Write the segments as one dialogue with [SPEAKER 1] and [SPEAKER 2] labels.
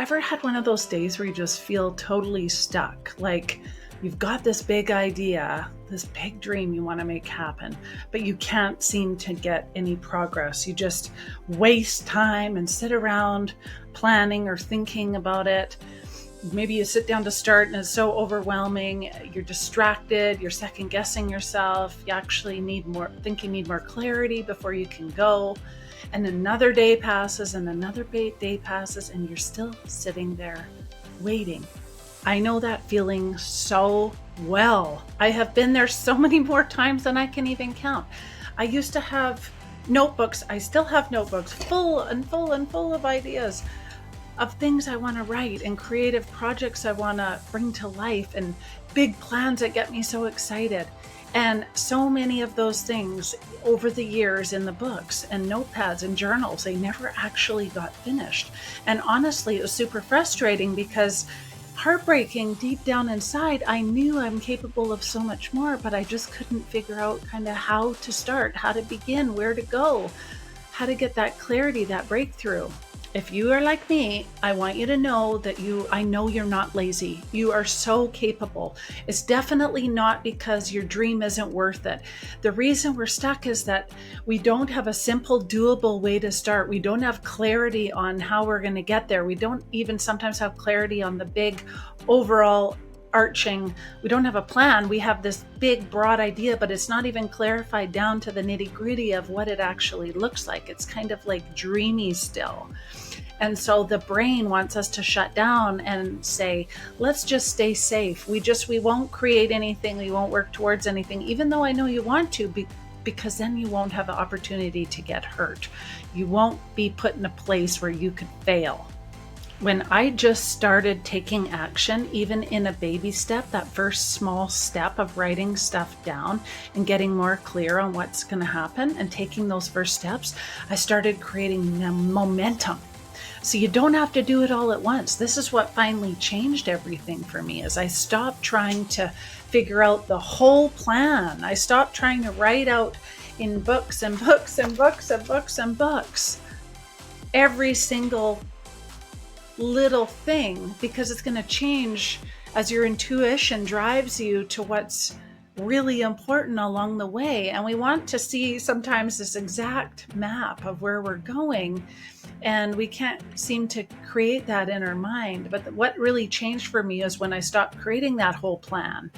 [SPEAKER 1] ever had one of those days where you just feel totally stuck? Like you've got this big idea, this big dream you want to make happen, but you can't seem to get any progress. You just waste time and sit around planning or thinking about it. Maybe you sit down to start and it's so overwhelming. You're distracted. You're second guessing yourself. You actually need more clarity before you can go. And another day passes and another day passes and you're still sitting there waiting. I know that feeling so well. I have been there so many more times than I can even count. I used to have notebooks. I still have notebooks full of ideas of things I want to write and creative projects I want to bring to life and big plans that get me so excited. And so many of those things over the years in the books and notepads and journals, they never actually got finished. And honestly, it was super frustrating because heartbreaking deep down inside, I knew I'm capable of so much more, but I just couldn't figure out kind of how to start, how to begin, where to go, how to get that clarity, that breakthrough. If you are like me, I want you to know that I know you're not lazy. You are so capable. It's definitely not because your dream isn't worth it. The reason we're stuck is that we don't have a simple, doable way to start. We don't have clarity on how we're going to get there. We don't even sometimes have clarity on the big overall we don't have a plan. We have this big broad idea, but it's not even clarified down to the nitty-gritty of what it actually looks like. It's kind of like dreamy still. And so the brain wants us to shut down and say, let's just stay safe. We won't create anything. We won't work towards anything, even though I know you want to, because then you won't have the opportunity to get hurt. You won't be put in a place where you could fail. When I just started taking action, even in a baby step, that first small step of writing stuff down and getting more clear on what's going to happen and taking those first steps, I started creating momentum. So you don't have to do it all at once. This is what finally changed everything for me, is I stopped trying to figure out the whole plan. I stopped trying to write out in books and books and books and books and books every single little thing, because it's going to change as your intuition drives you to what's really important along the way. And we want to see sometimes this exact map of where we're going, and we can't seem to create that in our mind. But what really changed for me is when I stopped creating that whole plan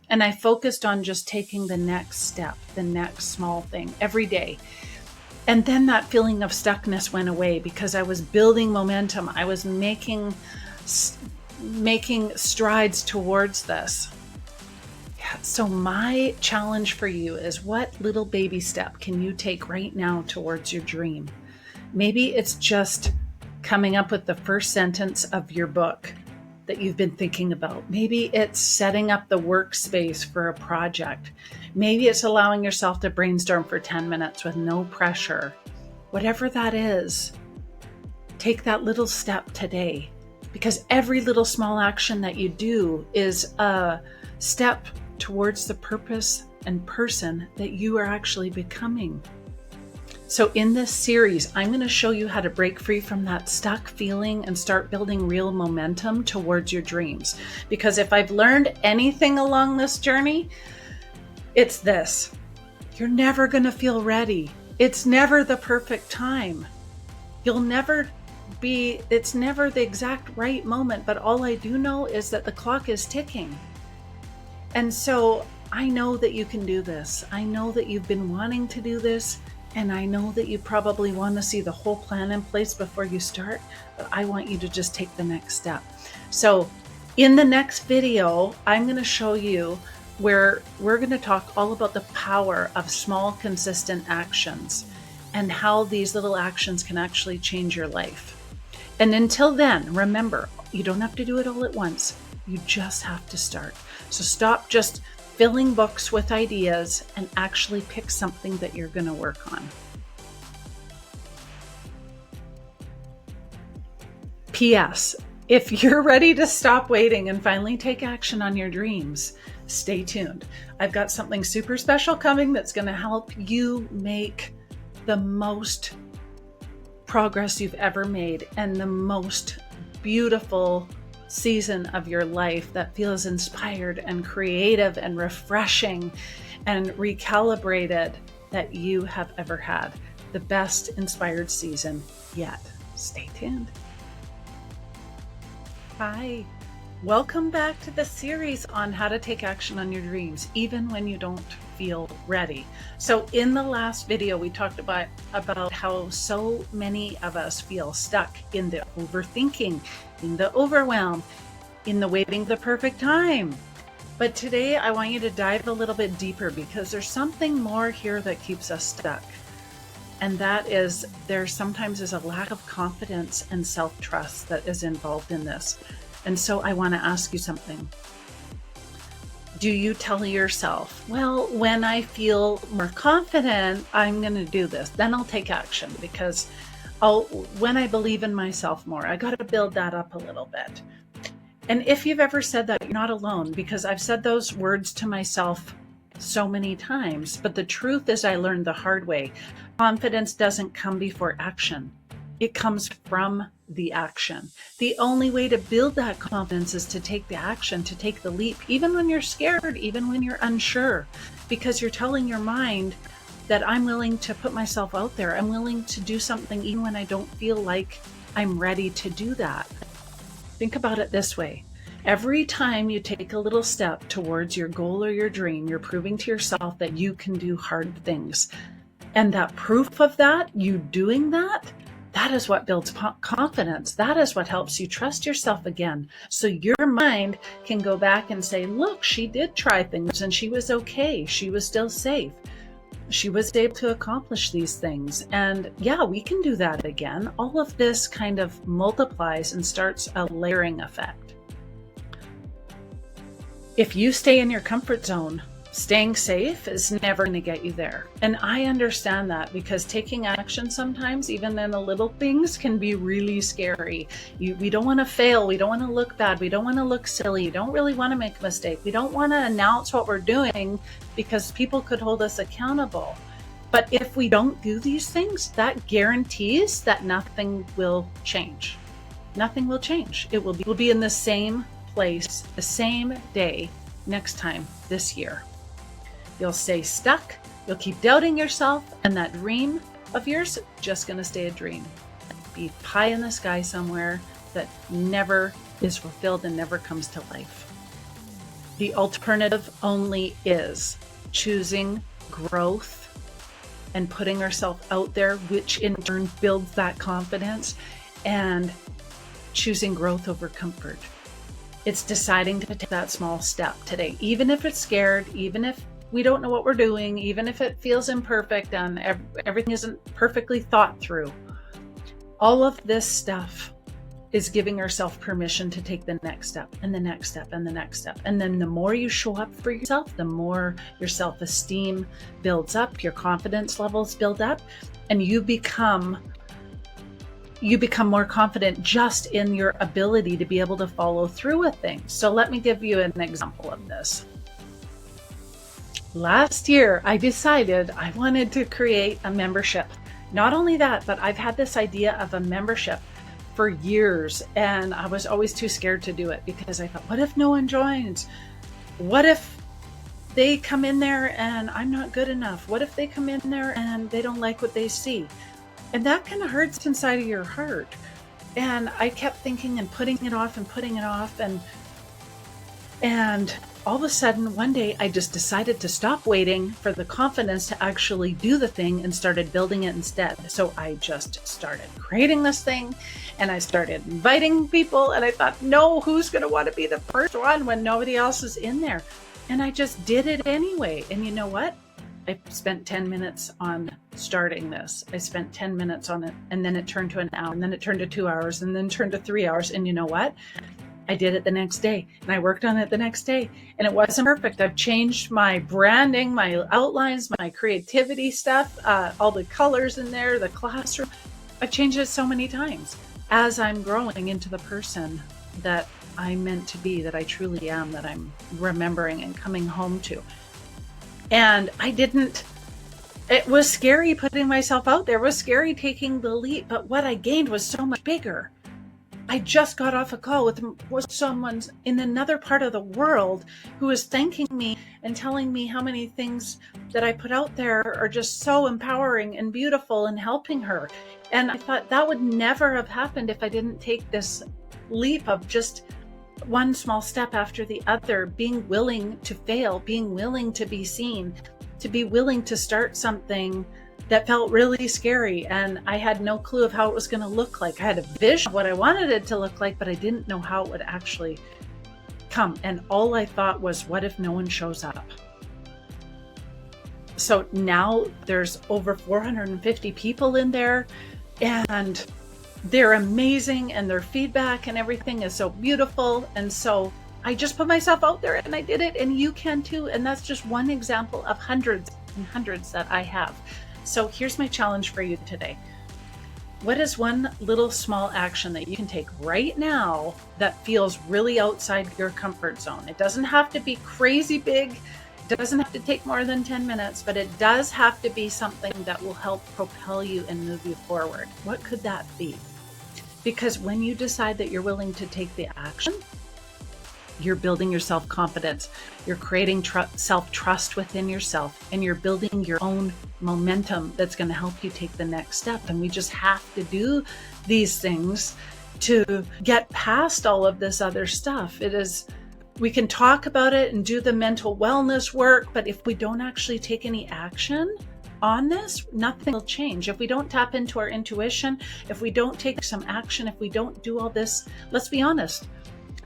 [SPEAKER 1] and I focused on just taking the next step, the next small thing every day. And then that feeling of stuckness went away because I was building momentum. I was making strides towards this. Yeah, so my challenge for you is, what little baby step can you take right now towards your dream? Maybe it's just coming up with the first sentence of your book that you've been thinking about. Maybe it's setting up the workspace for a project. Maybe it's allowing yourself to brainstorm for 10 minutes with no pressure. Whatever that is, take that little step today, because every little small action that you do is a step towards the purpose and person that you are actually becoming. So in this series, I'm going to show you how to break free from that stuck feeling and start building real momentum towards your dreams. Because if I've learned anything along this journey, it's this: you're never going to feel ready. It's never the perfect time. It's never the exact right moment, but all I do know is that the clock is ticking. And so I know that you can do this. I know that you've been wanting to do this, and I know that you probably want to see the whole plan in place before you start, but I want you to just take the next step. So in the next video, I'm going to show you where we're going to talk all about the power of small, consistent actions and how these little actions can actually change your life. And until then, remember, you don't have to do it all at once. You just have to start. So stop just filling books with ideas and actually pick something that you're going to work on. P.S. If you're ready to stop waiting and finally take action on your dreams, stay tuned. I've got something super special coming that's going to help you make the most progress you've ever made and the most beautiful season of your life that feels inspired and creative and refreshing and recalibrated that you have ever had. The best inspired season yet. Stay tuned. Hi. Welcome back to the series on how to take action on your dreams, even when you don't feel ready. So in the last video, we talked about how so many of us feel stuck in the overthinking, in the overwhelm, in the waiting the perfect time. But today I want you to dive a little bit deeper because there's something more here that keeps us stuck. And that is there sometimes is a lack of confidence and self-trust that is involved in this. And so I want to ask you something. Do you tell yourself, well, when I feel more confident, I'm going to do this. Then I'll take action because when I believe in myself more, I got to build that up a little bit. And if you've ever said that, you're not alone, because I've said those words to myself so many times. But the truth is I learned the hard way. Confidence doesn't come before action. It comes from the action. The only way to build that confidence is to take the action, to take the leap, even when you're scared, even when you're unsure, because you're telling your mind that I'm willing to put myself out there. I'm willing to do something even when I don't feel like I'm ready to do that. Think about it this way. Every time you take a little step towards your goal or your dream, you're proving to yourself that you can do hard things. And that proof of that, you doing that, that is what builds confidence. That is what helps you trust yourself again. So your mind can go back and say, look, she did try things and she was okay. She was still safe. She was able to accomplish these things. And yeah, we can do that again. All of this kind of multiplies and starts a layering effect. If you stay in your comfort zone, staying safe is never going to get you there. And I understand that because taking action sometimes, even in the little things, can be really scary. We don't want to fail. We don't want to look bad. We don't want to look silly. We don't really want to make a mistake. We don't want to announce what we're doing because people could hold us accountable. But if we don't do these things, that guarantees that nothing will change. Nothing will change. We'll be in the same place, the same day next time this year. You'll stay stuck, you'll keep doubting yourself, and that dream of yours just going to stay a dream. Be pie in the sky somewhere that never is fulfilled and never comes to life. The alternative only is choosing growth and putting ourselves out there, which in turn builds that confidence, and choosing growth over comfort. It's deciding to take that small step today, even if it's scared, even if we don't know what we're doing, even if it feels imperfect and everything isn't perfectly thought through. All of this stuff is giving ourselves permission to take the next step and the next step and the next step. And then the more you show up for yourself, the more your self-esteem builds up, your confidence levels build up, and you become more confident just in your ability to be able to follow through with things. So let me give you an example of this. Last year, I decided I wanted to create a membership. Not only that, but I've had this idea of a membership for years, and I was always too scared to do it because I thought, what if no one joins? What if they come in there and I'm not good enough? What if they come in there and they don't like what they see? And that kind of hurts inside of your heart. And I kept thinking and putting it off and all of a sudden, one day, I just decided to stop waiting for the confidence to actually do the thing and started building it instead. So I just started creating this thing and I started inviting people and I thought, no, who's going to want to be the first one when nobody else is in there? And I just did it anyway. And you know what? I spent 10 minutes on starting this. I spent 10 minutes on it and then it turned to an hour and then it turned to 2 hours and then turned to 3 hours. And you know what? I did it the next day and I worked on it the next day and it wasn't perfect. I've changed my branding, my outlines, my creativity stuff, all the colors in there, the classroom. I've changed it so many times as I'm growing into the person that I'm meant to be, that I truly am, that I'm remembering and coming home to. And it was scary putting myself out there. It was scary taking the leap, but what I gained was so much bigger. I just got off a call with someone in another part of the world who was thanking me and telling me how many things that I put out there are just so empowering and beautiful and helping her. And I thought that would never have happened if I didn't take this leap of just one small step after the other, being willing to fail, being willing to be seen, to be willing to start something that felt really scary. And I had no clue of how it was going to look like. I had a vision of what I wanted it to look like, but I didn't know how it would actually come. And all I thought was, what if no one shows up? So now there's over 450 people in there, and they're amazing, and their feedback and everything is so beautiful. And so I just put myself out there and I did it, and you can too. And that's just one example of hundreds and hundreds that I have. So here's my challenge for you today. What is one little small action that you can take right now that feels really outside your comfort zone? It doesn't have to be crazy big. It doesn't have to take more than 10 minutes, but it does have to be something that will help propel you and move you forward. What could that be? Because when you decide that you're willing to take the action, you're building your self-confidence, you're creating self-trust within yourself, and you're building your own momentum that's going to help you take the next step. And we just have to do these things to get past all of this other stuff. We can talk about it and do the mental wellness work, but if we don't actually take any action on this, nothing will change. If we don't tap into our intuition, if we don't take some action, if we don't do all this, let's be honest,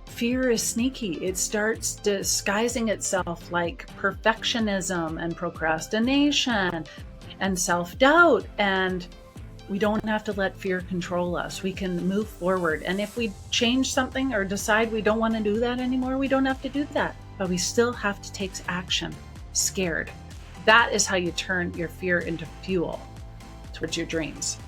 [SPEAKER 1] fear is sneaky. It starts disguising itself like perfectionism and procrastination and self-doubt. And we don't have to let fear control us. We can move forward. And if we change something or decide we don't want to do that anymore, we don't have to do that. But we still have to take action, scared. That is how you turn your fear into fuel towards your dreams.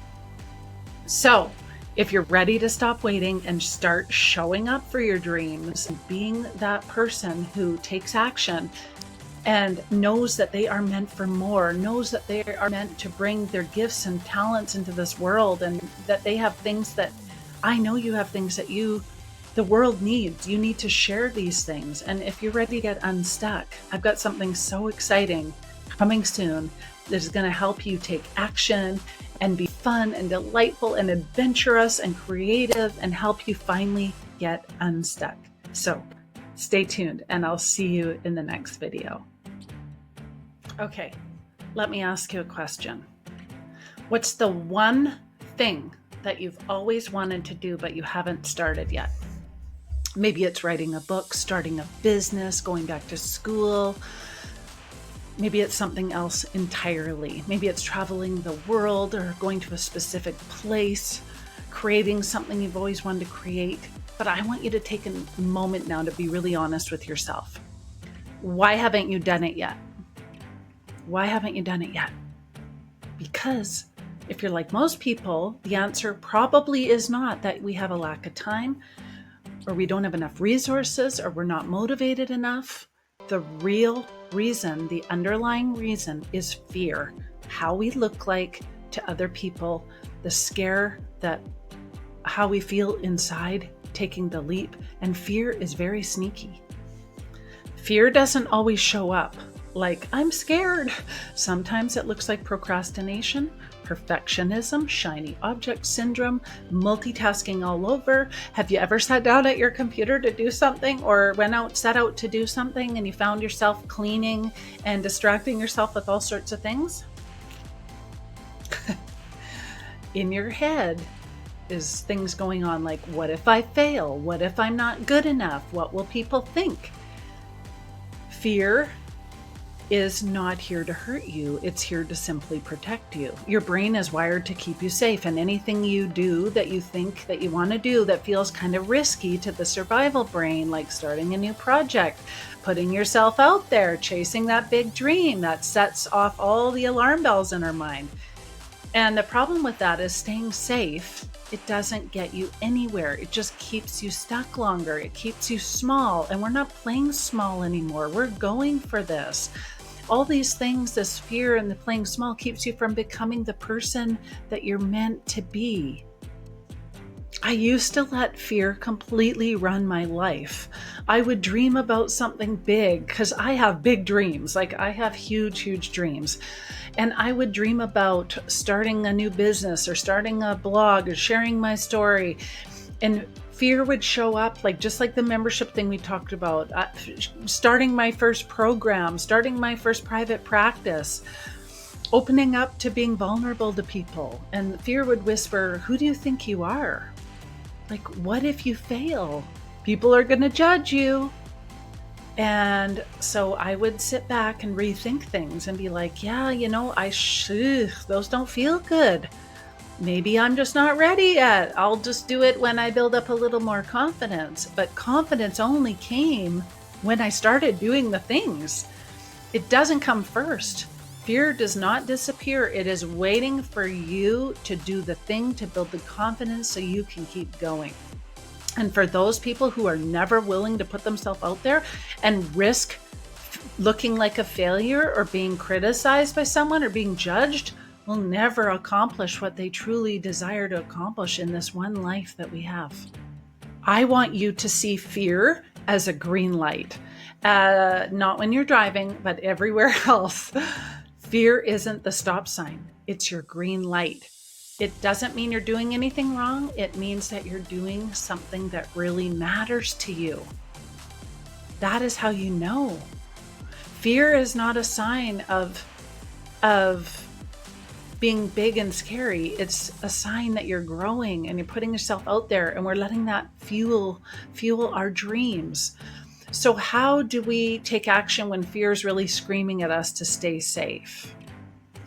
[SPEAKER 1] So if you're ready to stop waiting and start showing up for your dreams, being that person who takes action and knows that they are meant for more, knows that they are meant to bring their gifts and talents into this world, and that they have things that I know you have things that the world needs. You need to share these things. And if you're ready to get unstuck, I've got something so exciting coming soon that is going to help you take action and be fun and delightful and adventurous and creative and help you finally get unstuck. So stay tuned and I'll see you in the next video. Okay, let me ask you a question. What's the one thing that you've always wanted to do but you haven't started yet? Maybe it's writing a book, starting a business, going back to school. Maybe it's something else entirely. Maybe it's traveling the world or going to a specific place, creating something you've always wanted to create. But I want you to take a moment now to be really honest with yourself. Why haven't you done it yet? Why haven't you done it yet? Because if you're like most people, the answer probably is not that we have a lack of time, or we don't have enough resources, or we're not motivated enough. The real reason, the underlying reason, is fear. How we look like to other people, the scare that how we feel inside taking the leap. And fear is very sneaky. Fear doesn't always show up like, I'm scared. Sometimes it looks like procrastination, perfectionism, shiny object syndrome, multitasking all over. Have you ever sat down at your computer to do something, or set out to do something, and you found yourself cleaning and distracting yourself with all sorts of things? In your head is things going on like, what if I fail? What if I'm not good enough? What will people think? Fear is not here to hurt you. It's here to simply protect you. Your brain is wired to keep you safe, and anything you do that you think that you want to do that feels kind of risky to the survival brain, like starting a new project, putting yourself out there, chasing that big dream, that sets off all the alarm bells in our mind. And the problem with that is staying safe. It doesn't get you anywhere. It just keeps you stuck longer. It keeps you small, and we're not playing small anymore. We're going for this. All these things, this fear and the playing small, keeps you from becoming the person that you're meant to be. I used to let fear completely run my life. I would dream about something big because I have big dreams. Like I have huge, huge dreams. And I would dream about starting a new business or starting a blog or sharing my story. And fear would show up, like just like the membership thing we talked about, starting my first program, starting my first private practice, opening up to being vulnerable to people. And fear would whisper, who do you think you are? Like, what if you fail? People are going to judge you. And so I would sit back and rethink things and be like, yeah, those don't feel good. Maybe I'm just not ready yet. I'll just do it when I build up a little more confidence. But confidence only came when I started doing the things. It doesn't come first. Fear does not disappear. It is waiting for you to do the thing to build the confidence so you can keep going. And for those people who are never willing to put themselves out there and risk looking like a failure or being criticized by someone or being judged, will never accomplish what they truly desire to accomplish in this one life that we have. I want you to see fear as a green light, not when you're driving, but everywhere else. Fear isn't the stop sign. It's your green light. It doesn't mean you're doing anything wrong. It means that you're doing something that really matters to you. That is how you know. Fear is not a sign of being big and scary. It's a sign that you're growing and you're putting yourself out there, and we're letting that fuel our dreams. So how do we take action when fear is really screaming at us to stay safe?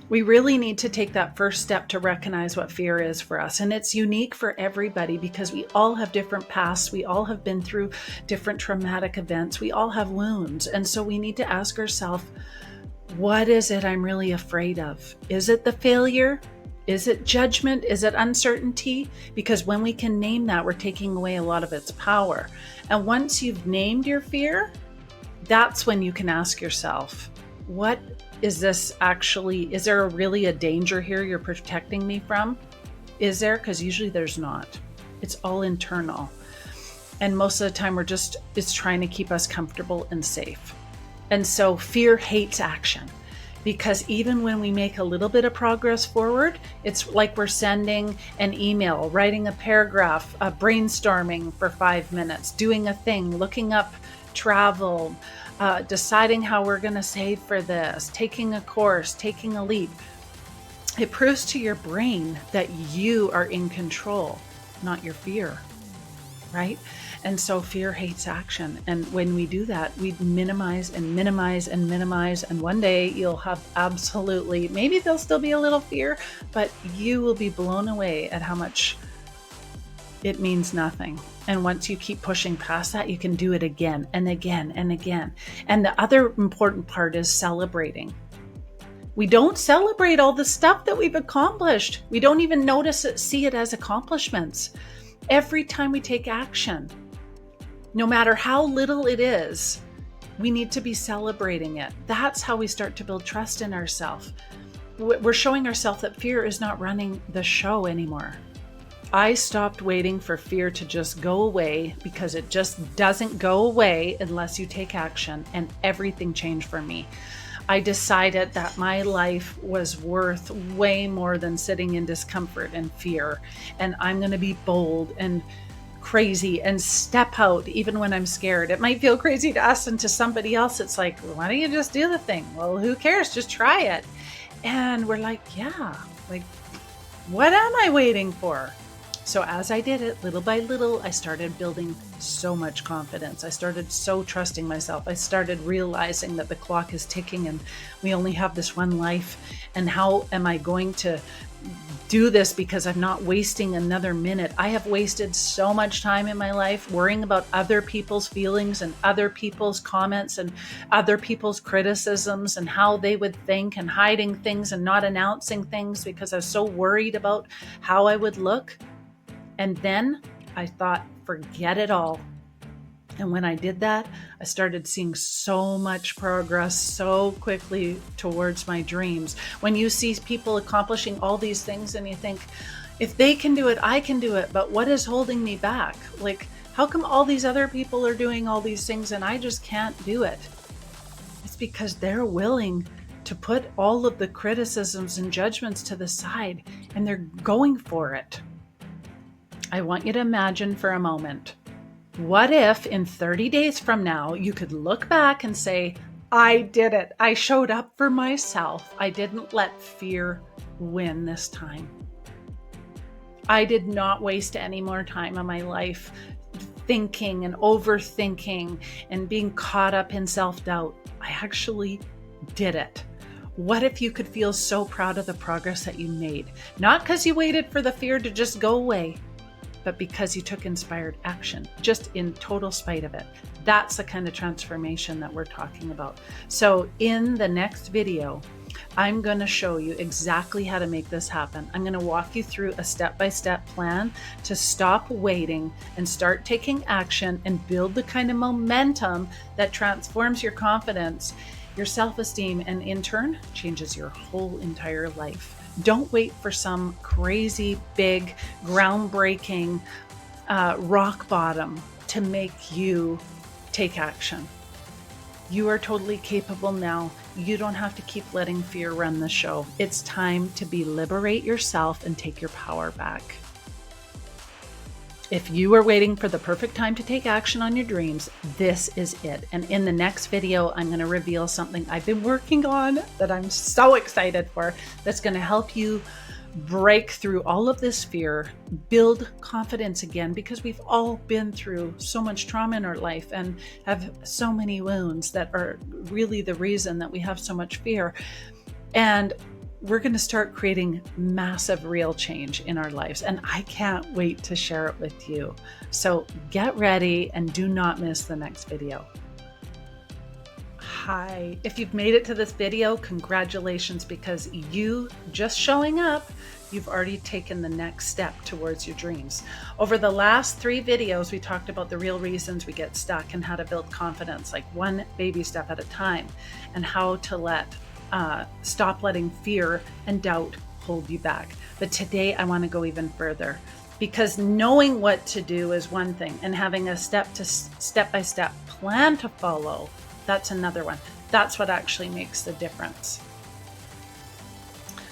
[SPEAKER 1] We really need to take that first step to recognize what fear is for us. And it's unique for everybody because we all have different pasts. We all have been through different traumatic events. We all have wounds. And so we need to ask ourselves, what is it I'm really afraid of? Is it the failure? Is it judgment? Is it uncertainty? Because when we can name that, we're taking away a lot of its power. And once you've named your fear, that's when you can ask yourself, what is this actually? Is there really a danger here you're protecting me from? Is there? Because usually there's not. It's all internal. And most of the time it's trying to keep us comfortable and safe. And so fear hates action. Because even when we make a little bit of progress forward, it's like we're sending an email, writing a paragraph, brainstorming for 5 minutes, doing a thing, looking up travel, deciding how we're going to save for this, taking a course, taking a leap. It proves to your brain that you are in control, not your fear, right? And so fear hates action. And when we do that, we minimize and minimize and minimize. And one day you'll have absolutely, maybe there'll still be a little fear, but you will be blown away at how much it means nothing. And once you keep pushing past that, you can do it again and again and again. And the other important part is celebrating. We don't celebrate all the stuff that we've accomplished. We don't even see it as accomplishments. Every time we take action, no matter how little it is, we need to be celebrating it. That's how we start to build trust in ourselves. We're showing ourselves that fear is not running the show anymore. I stopped waiting for fear to just go away because it just doesn't go away unless you take action, and everything changed for me. I decided that my life was worth way more than sitting in discomfort and fear, and I'm going to be bold and crazy and step out even when I'm scared. It might feel crazy to us, and to somebody else it's like, why don't you just do the thing? Well, who cares? Just try it. And we're like, yeah, like, what am I waiting for? So as I did it, little by little, I started building so much confidence. I started so trusting myself. I started realizing that the clock is ticking and we only have this one life. And how am I going to do this because I'm not wasting another minute? I have wasted so much time in my life worrying about other people's feelings and other people's comments and other people's criticisms and how they would think, and hiding things and not announcing things because I was so worried about how I would look. And then I thought, forget it all. And when I did that, I started seeing so much progress so quickly towards my dreams. When you see people accomplishing all these things and you think, if they can do it, I can do it. But what is holding me back? Like, how come all these other people are doing all these things and I just can't do it? It's because they're willing to put all of the criticisms and judgments to the side and they're going for it. I want you to imagine for a moment, what if in 30 days from now, you could look back and say, I did it. I showed up for myself. I didn't let fear win this time. I did not waste any more time of my life thinking and overthinking and being caught up in self-doubt. I actually did it. What if you could feel so proud of the progress that you made? Not because you waited for the fear to just go away, but because you took inspired action, just in total spite of it. That's the kind of transformation that we're talking about. So in the next video, I'm going to show you exactly how to make this happen. I'm going to walk you through a step-by-step plan to stop waiting and start taking action and build the kind of momentum that transforms your confidence, your self-esteem, and in turn, changes your whole entire life. Don't wait for some crazy, big, groundbreaking rock bottom to make you take action. You are totally capable now. You don't have to keep letting fear run the show. It's time to liberate yourself and take your power back. If you are waiting for the perfect time to take action on your dreams, this is it. And in the next video, I'm going to reveal something I've been working on that I'm so excited for, that's going to help you break through all of this fear, build confidence again, because we've all been through so much trauma in our life and have so many wounds that are really the reason that we have so much fear. And we're going to start creating massive real change in our lives. And I can't wait to share it with you. So get ready and do not miss the next video. Hi, if you've made it to this video, congratulations, because you just showing up, you've already taken the next step towards your dreams. Over the last 3 videos, we talked about the real reasons we get stuck and how to build confidence, like one baby step at a time, and how to stop letting fear and doubt hold you back. But today I want to go even further, because knowing what to do is one thing, and having a step-by-step plan to follow, that's another one. That's what actually makes the difference.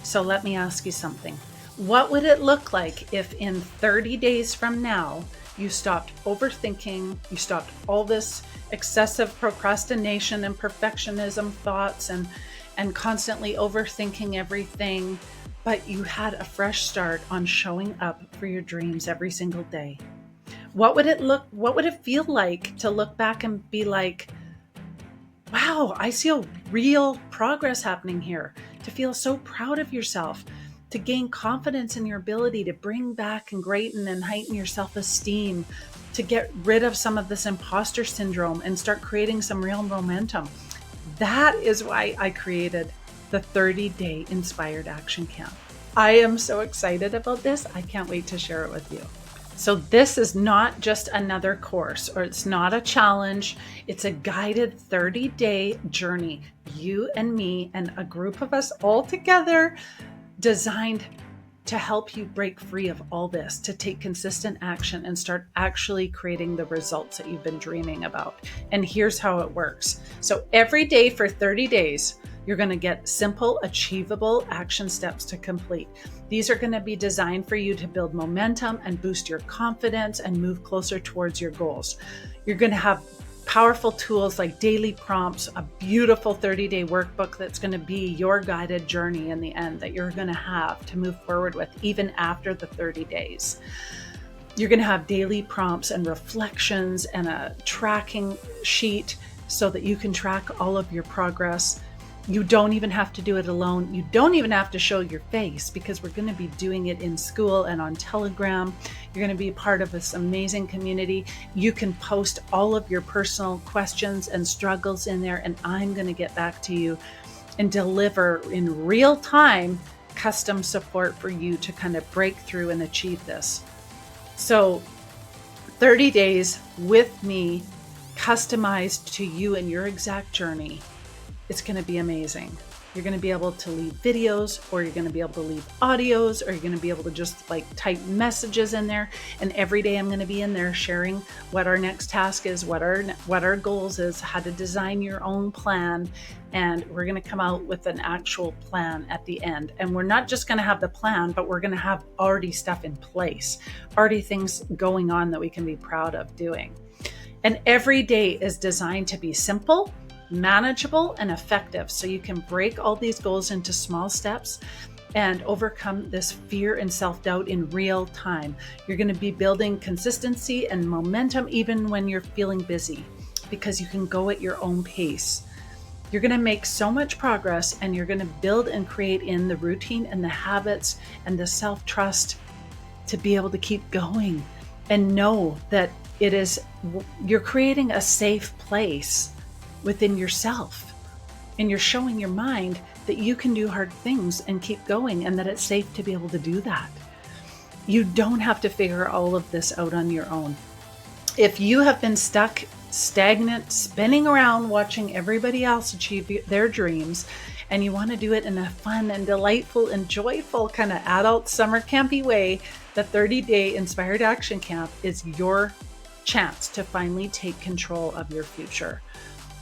[SPEAKER 1] So let me ask you something. What would it look like if in 30 days from now, you stopped overthinking, you stopped all this excessive procrastination and perfectionism thoughts and constantly overthinking everything, but you had a fresh start on showing up for your dreams every single day? What would it feel like to look back and be like, wow, I see a real progress happening here, to feel so proud of yourself, to gain confidence in your ability to bring back and greaten and heighten your self-esteem, to get rid of some of this imposter syndrome and start creating some real momentum. That is why I created the 30-day Inspired Action Camp. I am so excited about this. I can't wait to share it with you. So this is not just another course, or it's not a challenge. It's a guided 30-day journey, you and me and a group of us all together, designed to help you break free of all this, to take consistent action and start actually creating the results that you've been dreaming about. And here's how it works. So every day for 30 days, you're going to get simple, achievable action steps to complete. These are going to be designed for you to build momentum and boost your confidence and move closer towards your goals. You're going to have powerful tools like daily prompts, a beautiful 30-day workbook that's going to be your guided journey in the end that you're going to have to move forward with even after the 30 days. You're going to have daily prompts and reflections and a tracking sheet so that you can track all of your progress. You don't even have to do it alone. You don't even have to show your face, because we're going to be doing it in school and on Telegram. You're going to be part of this amazing community. You can post all of your personal questions and struggles in there, and I'm going to get back to you and deliver in real time custom support for you to kind of break through and achieve this. So 30 days with me customized to you and your exact journey. It's going to be amazing. You're going to be able to leave videos, or you're going to be able to leave audios, or you're going to be able to just like type messages in there. And every day I'm going to be in there sharing what our next task is, what our goals is, how to design your own plan. And we're going to come out with an actual plan at the end. And we're not just going to have the plan, but we're going to have already stuff in place, already things going on that we can be proud of doing. And every day is designed to be simple, manageable, and effective. So you can break all these goals into small steps and overcome this fear and self-doubt in real time. You're going to be building consistency and momentum even when you're feeling busy, because you can go at your own pace. You're going to make so much progress, and you're going to build and create in the routine and the habits and the self-trust to be able to keep going and know that you're creating a safe place within yourself, and you're showing your mind that you can do hard things and keep going, and that it's safe to be able to do that. You don't have to figure all of this out on your own. If you have been stuck, stagnant, spinning around watching everybody else achieve their dreams, and you want to do it in a fun and delightful and joyful kind of adult summer campy way, the 30-day Inspired Action Camp is your chance to finally take control of your future.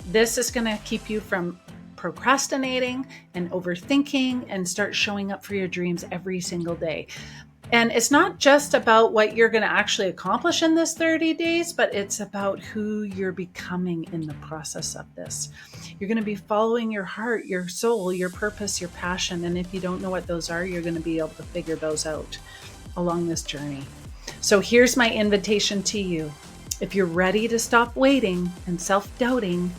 [SPEAKER 1] This is going to keep you from procrastinating and overthinking, and start showing up for your dreams every single day. And it's not just about what you're going to actually accomplish in this 30 days, but it's about who you're becoming in the process of this. You're going to be following your heart, your soul, your purpose, your passion. And if you don't know what those are, you're going to be able to figure those out along this journey. So here's my invitation to you. If you're ready to stop waiting and self-doubting,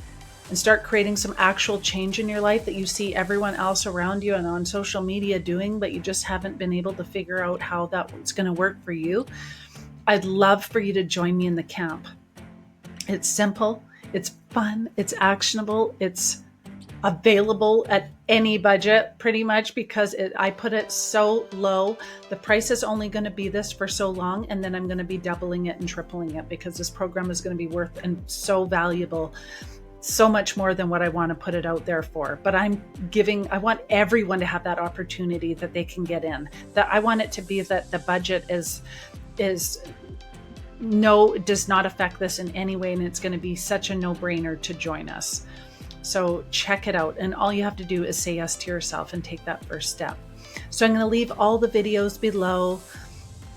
[SPEAKER 1] and start creating some actual change in your life that you see everyone else around you and on social media doing, but you just haven't been able to figure out how that's going to work for you, I'd love for you to join me in the camp. It's simple, it's fun, it's actionable, it's available at any budget pretty much, because I put it so low. The price is only going to be this for so long, and then I'm going to be doubling it and tripling it, because this program is going to be worth and so valuable, so much more than what I want to put it out there for. But I want everyone to have that opportunity that they can get in. That I want it to be that the budget does not affect this in any way, and it's going to be such a no-brainer to join us. So check it out, and all you have to do is say yes to yourself and take that first step. So I'm going to leave all the videos below.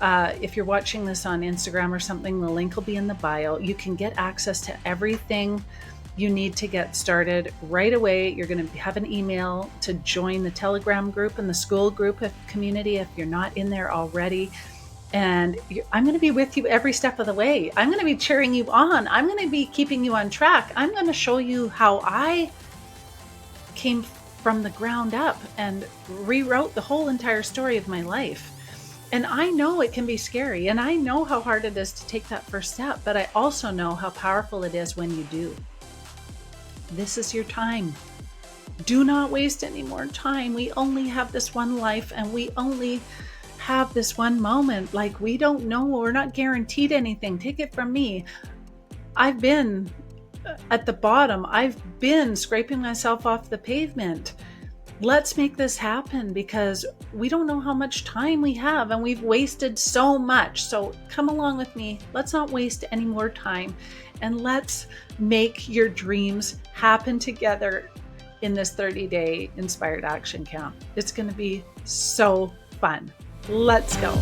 [SPEAKER 1] If you're watching this on Instagram or something, the link will be in the bio. You can get access to everything you need to get started right away. You're going to have an email to join the Telegram group and the school group community if you're not in there already. And I'm going to be with you every step of the way. I'm going to be cheering you on. I'm going to be keeping you on track. I'm going to show you how I came from the ground up and rewrote the whole entire story of my life. And I know it can be scary, and I know how hard it is to take that first step, but I also know how powerful it is when you do. This is your time. Do not waste any more time. We only have this one life, and we only have this one moment. Like, we don't know. We're not guaranteed anything. Take it from me. I've been at the bottom. I've been scraping myself off the pavement. Let's make this happen, because we don't know how much time we have, and we've wasted so much. So come along with me. Let's not waste any more time, and let's make your dreams happen together in this 30-day Inspired Action Camp. It's going to be so fun. Let's go.